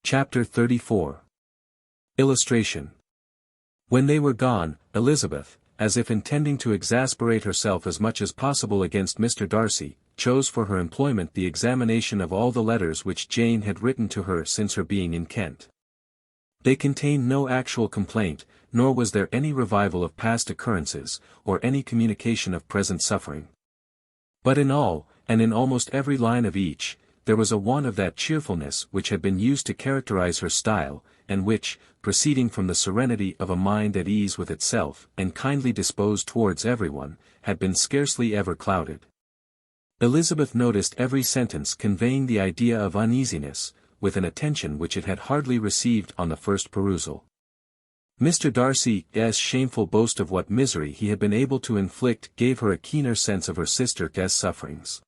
Chapter 34. Illustration. When they were gone, Elizabeth, as if intending to exasperate herself as much as possible against Mr. Darcy, chose for her employment the examination of all the letters which Jane had written to her since her being in Kent. They contained no actual complaint, nor was there any revival of past occurrences, or any communication of present suffering. But in all, and in almost every line of each, there was a want of that cheerfulness which had been used to characterize her style, and which, proceeding from the serenity of a mind at ease with itself and kindly disposed towards everyone, had been scarcely ever clouded. Elizabeth noticed every sentence conveying the idea of uneasiness, with an attention which it had hardly received on the first perusal. Mr. Darcy's shameful boast of what misery he had been able to inflict gave her a keener sense of her sister's sufferings.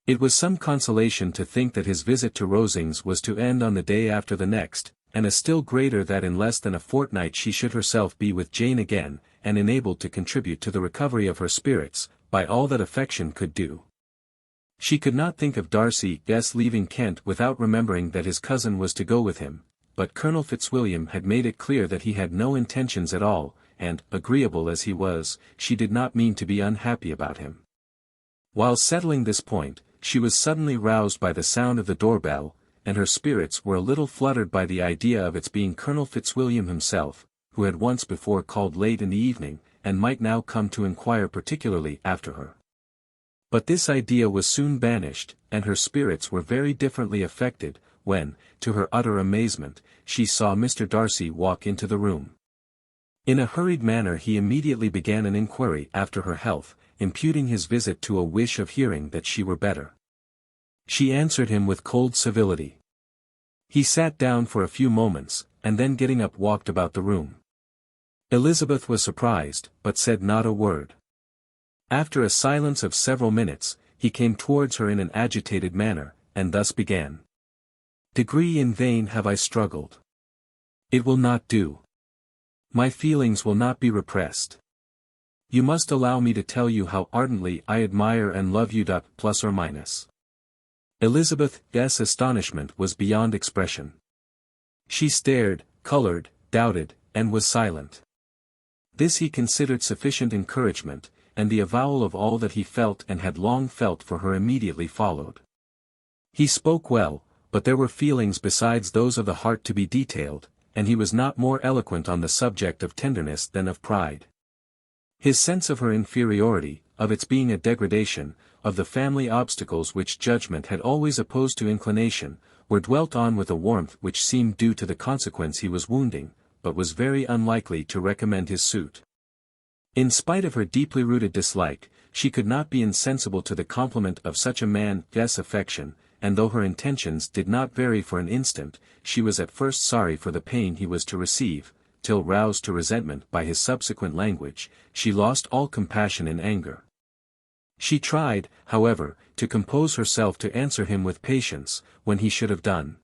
It was some consolation to think that his visit to Rosings was to end on the day after the next, and a still greater that in less than a fortnight she should herself be with Jane again, and enabled to contribute to the recovery of her spirits, by all that affection could do. She could not think of Darcy's leaving Kent without remembering that his cousin was to go with him, but Colonel Fitzwilliam had made it clear that he had no intentions at all, and, agreeable as he was, she did not mean to be unhappy about him. While settling this point, she was suddenly roused by the sound of the doorbell, and her spirits were a little fluttered by the idea of its being Colonel Fitzwilliam himself, who had once before called late in the evening, and might now come to inquire particularly after her. But this idea was soon banished, and her spirits were very differently affected, when, to her utter amazement, she saw Mr. Darcy walk into the room. In a hurried manner he immediately began an inquiry after her health, imputing his visit to a wish of hearing that she were better. She answered him with cold civility. He sat down for a few moments, and then getting up walked about the room. Elizabeth was surprised, but said not a word. After a silence of several minutes, he came towards her in an agitated manner, and thus began. "Degree in vain have I struggled. It will not do. My feelings will not be repressed. You must allow me to tell you how ardently I admire and love you. Plus or minus." Elizabeth's astonishment was beyond expression. She stared, colored, doubted, and was silent. This he considered sufficient encouragement, and the avowal of all that he felt and had long felt for her immediately followed. He spoke well, but there were feelings besides those of the heart to be detailed, and he was not more eloquent on the subject of tenderness than of pride. His sense of her inferiority, of its being a degradation, of the family obstacles which judgment had always opposed to inclination, were dwelt on with a warmth which seemed due to the consequence he was wounding, but was very unlikely to recommend his suit. In spite of her deeply rooted dislike, she could not be insensible to the compliment of such a man's affection, and though her intentions did not vary for an instant, she was at first sorry for the pain he was to receive, till roused to resentment by his subsequent language, she lost all compassion in anger. She tried, however, to compose herself to answer him with patience, when he should have done.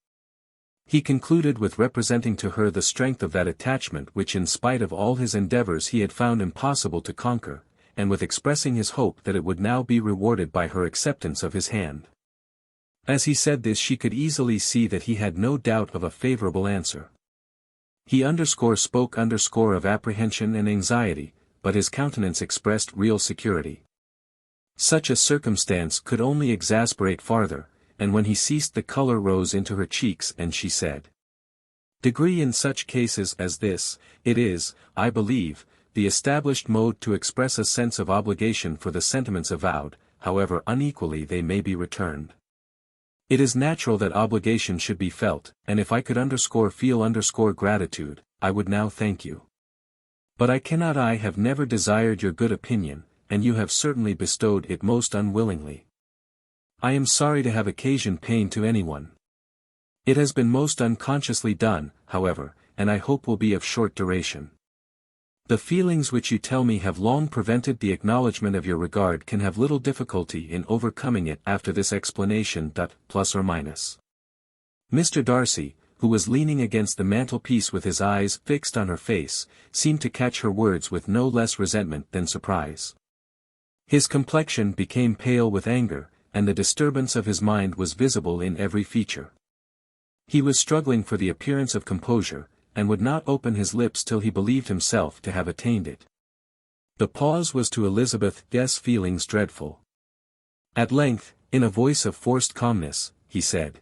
He concluded with representing to her the strength of that attachment which in spite of all his endeavors he had found impossible to conquer, and with expressing his hope that it would now be rewarded by her acceptance of his hand. As he said this she could easily see that he had no doubt of a favorable answer. He spoke of apprehension and anxiety, but his countenance expressed real security. Such a circumstance could only exasperate farther, and when he ceased the color rose into her cheeks and she said, "Degree in such cases as this, it is, I believe, the established mode to express a sense of obligation for the sentiments avowed, however unequally they may be returned. It is natural that obligation should be felt, and if I could feel gratitude, I would now thank you. But I cannot. I have never desired your good opinion, and you have certainly bestowed it most unwillingly. I am sorry to have occasioned pain to anyone. It has been most unconsciously done, however, and I hope will be of short duration. The feelings which you tell me have long prevented the acknowledgment of your regard can have little difficulty in overcoming it after this explanation. Plus or minus." Mr. Darcy, who was leaning against the mantelpiece with his eyes fixed on her face, seemed to catch her words with no less resentment than surprise. His complexion became pale with anger, and the disturbance of his mind was visible in every feature. He was struggling for the appearance of composure, and would not open his lips till he believed himself to have attained it. The pause was to Elizabeth's feelings dreadful. At length, in a voice of forced calmness, he said,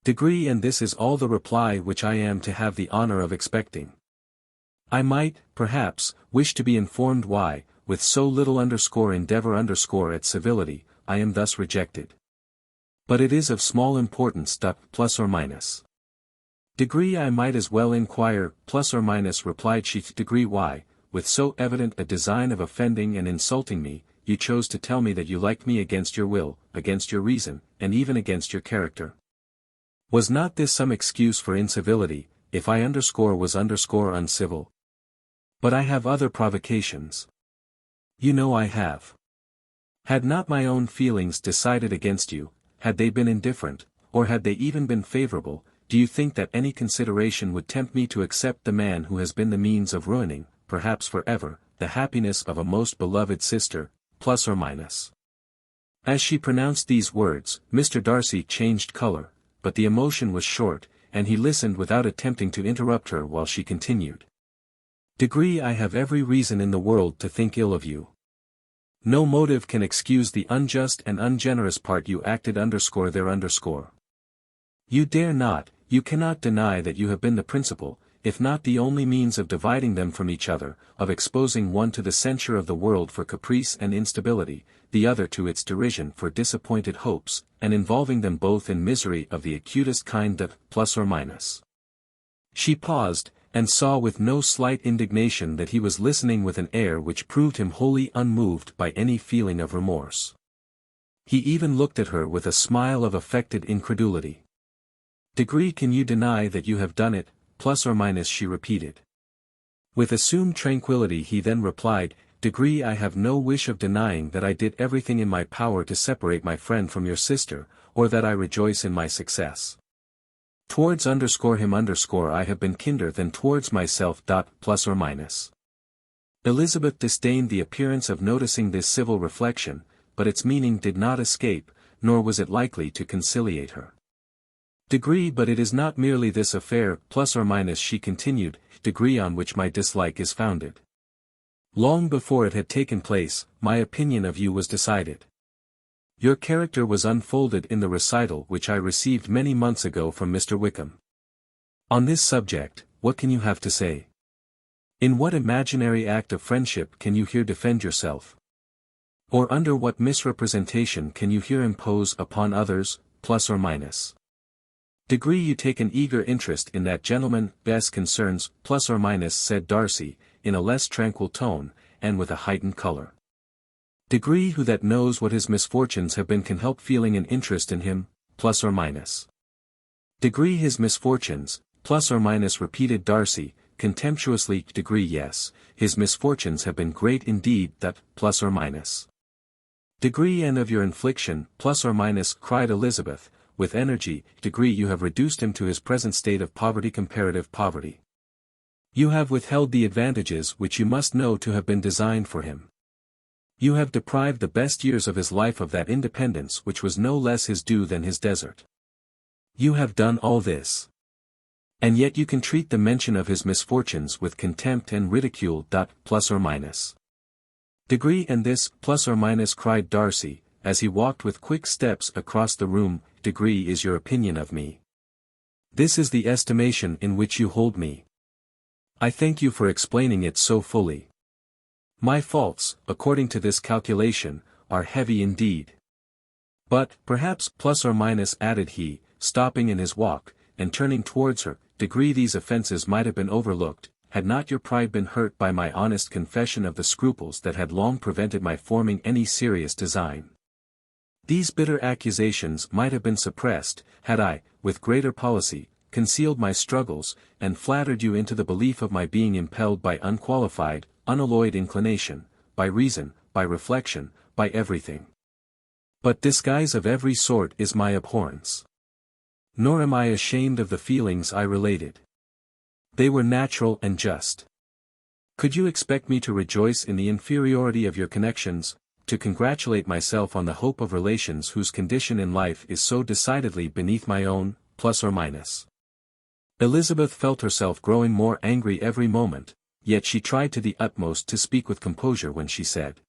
"Degree, and this is all the reply which I am to have the honor of expecting. I might, perhaps, wish to be informed why, with so little endeavor at civility, I am thus rejected. But it is of small importance. Plus or minus. Degree, I might as well inquire, plus or minus, replied she. Degree, why, with so evident a design of offending and insulting me, you chose to tell me that you liked me against your will, against your reason, and even against your character. Was not this some excuse for incivility, if I was uncivil? But I have other provocations. You know I have. Had not my own feelings decided against you, had they been indifferent, or had they even been favorable, do you think that any consideration would tempt me to accept the man who has been the means of ruining, perhaps forever, the happiness of a most beloved sister, plus or minus?" As she pronounced these words, Mr. Darcy changed color, but the emotion was short, and he listened without attempting to interrupt her while she continued. "Degree, I have every reason in the world to think ill of you. No motive can excuse the unjust and ungenerous part you acted there. You dare not, you cannot deny that you have been the principal, if not the only means of dividing them from each other, of exposing one to the censure of the world for caprice and instability, the other to its derision for disappointed hopes, and involving them both in misery of the acutest kind. Plus or minus." She paused, and saw with no slight indignation that he was listening with an air which proved him wholly unmoved by any feeling of remorse. He even looked at her with a smile of affected incredulity. "Degree, can you deny that you have done it, plus or minus?" she repeated. With assumed tranquility he then replied, "Degree, I have no wish of denying that I did everything in my power to separate my friend from your sister, or that I rejoice in my success. Towards him I have been kinder than towards myself. Plus or minus." Elizabeth disdained the appearance of noticing this civil reflection, but its meaning did not escape, nor was it likely to conciliate her. "Degree, but it is not merely this affair, plus or minus," she continued, "degree on which my dislike is founded. Long before it had taken place, my opinion of you was decided. Your character was unfolded in the recital which I received many months ago from Mr. Wickham. On this subject, what can you have to say? In what imaginary act of friendship can you here defend yourself? Or under what misrepresentation can you here impose upon others, plus or minus? Degree, you take an eager interest in that gentleman's concerns, plus or minus, said Darcy, in a less tranquil tone, and with a heightened color. Degree, who that knows what his misfortunes have been can help feeling an interest in him, plus or minus? Degree, his misfortunes, plus or minus, repeated Darcy, contemptuously. Degree, yes, his misfortunes have been great indeed. Plus or minus? Degree, and of your infliction, plus or minus, cried Elizabeth, with energy. Degree, you have reduced him to his present state of poverty, comparative poverty. You have withheld the advantages which you must know to have been designed for him. You have deprived the best years of his life of that independence which was no less his due than his desert. You have done all this. And yet you can treat the mention of his misfortunes with contempt and ridicule. Plus or minus? Degree, and this, plus or minus, cried Darcy, as he walked with quick steps across the room, degree is your opinion of me. This is the estimation in which you hold me. I thank you for explaining it so fully. My faults, according to this calculation, are heavy indeed. But, perhaps, plus or minus, added he, stopping in his walk, and turning towards her, degree, these offences might have been overlooked, had not your pride been hurt by my honest confession of the scruples that had long prevented my forming any serious design. These bitter accusations might have been suppressed, had I, with greater policy, concealed my struggles, and flattered you into the belief of my being impelled by unqualified, unalloyed inclination, by reason, by reflection, by everything. But disguise of every sort is my abhorrence. Nor am I ashamed of the feelings I related. They were natural and just. Could you expect me to rejoice in the inferiority of your connections, to congratulate myself on the hope of relations whose condition in life is so decidedly beneath my own, plus or minus. Elizabeth felt herself growing more angry every moment, yet she tried to the utmost to speak with composure when she said,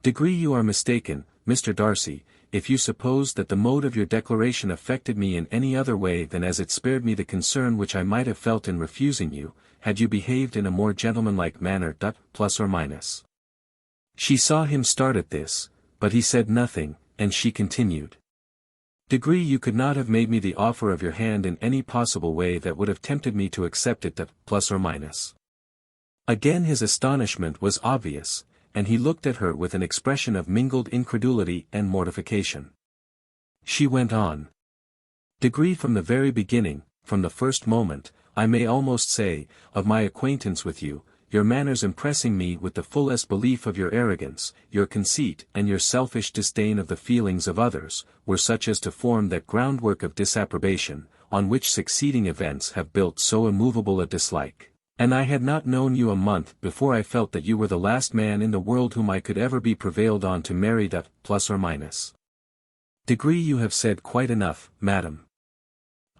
"Degree, you are mistaken, Mr. Darcy, if you suppose that the mode of your declaration affected me in any other way than as it spared me the concern which I might have felt in refusing you, had you behaved in a more gentlemanlike manner. Plus or minus." She saw him start at this, but he said nothing, and she continued, "Degree, you could not have made me the offer of your hand in any possible way that would have tempted me to accept it. Plus or minus." Again his astonishment was obvious, and he looked at her with an expression of mingled incredulity and mortification. She went on. "Degree, from the very beginning, from the first moment, I may almost say, of my acquaintance with you, your manners impressing me with the fullest belief of your arrogance, your conceit and your selfish disdain of the feelings of others, were such as to form that groundwork of disapprobation, on which succeeding events have built so immovable a dislike. And I had not known you a month before I felt that you were the last man in the world whom I could ever be prevailed on to marry. Plus or minus. Degree, you have said quite enough, madam.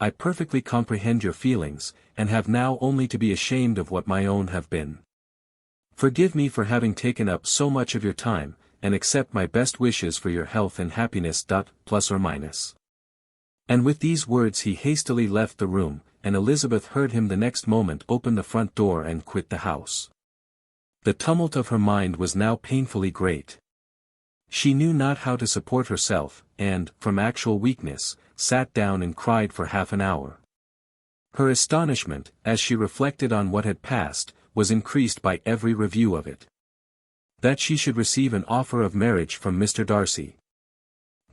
I perfectly comprehend your feelings, and have now only to be ashamed of what my own have been. Forgive me for having taken up so much of your time, and accept my best wishes for your health and happiness. Plus or minus. And with these words he hastily left the room, and Elizabeth heard him the next moment open the front door and quit the house. The tumult of her mind was now painfully great. She knew not how to support herself, and, from actual weakness, sat down and cried for half an hour. Her astonishment, as she reflected on what had passed, was increased by every review of it. That she should receive an offer of marriage from Mr. Darcy.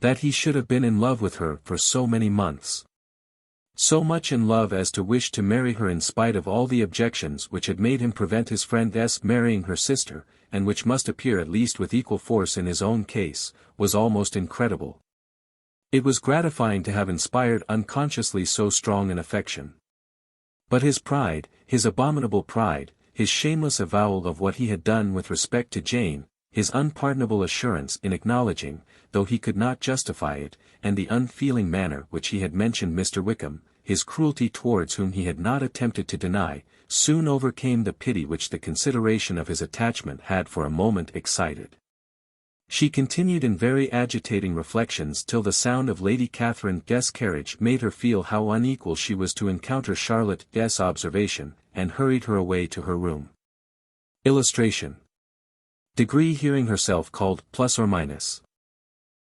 That he should have been in love with her for so many months. So much in love as to wish to marry her in spite of all the objections which had made him prevent his friend's marrying her sister, and which must appear at least with equal force in his own case, was almost incredible. It was gratifying to have inspired unconsciously so strong an affection. But his pride, his abominable pride, his shameless avowal of what he had done with respect to Jane, his unpardonable assurance in acknowledging, though he could not justify it, and the unfeeling manner which he had mentioned Mr. Wickham, his cruelty towards whom he had not attempted to deny, soon overcame the pity which the consideration of his attachment had for a moment excited. She continued in very agitating reflections till the sound of Lady Catherine's carriage made her feel how unequal she was to encounter Charlotte's observation, and hurried her away to her room. Illustration. Degree, hearing herself called plus or minus.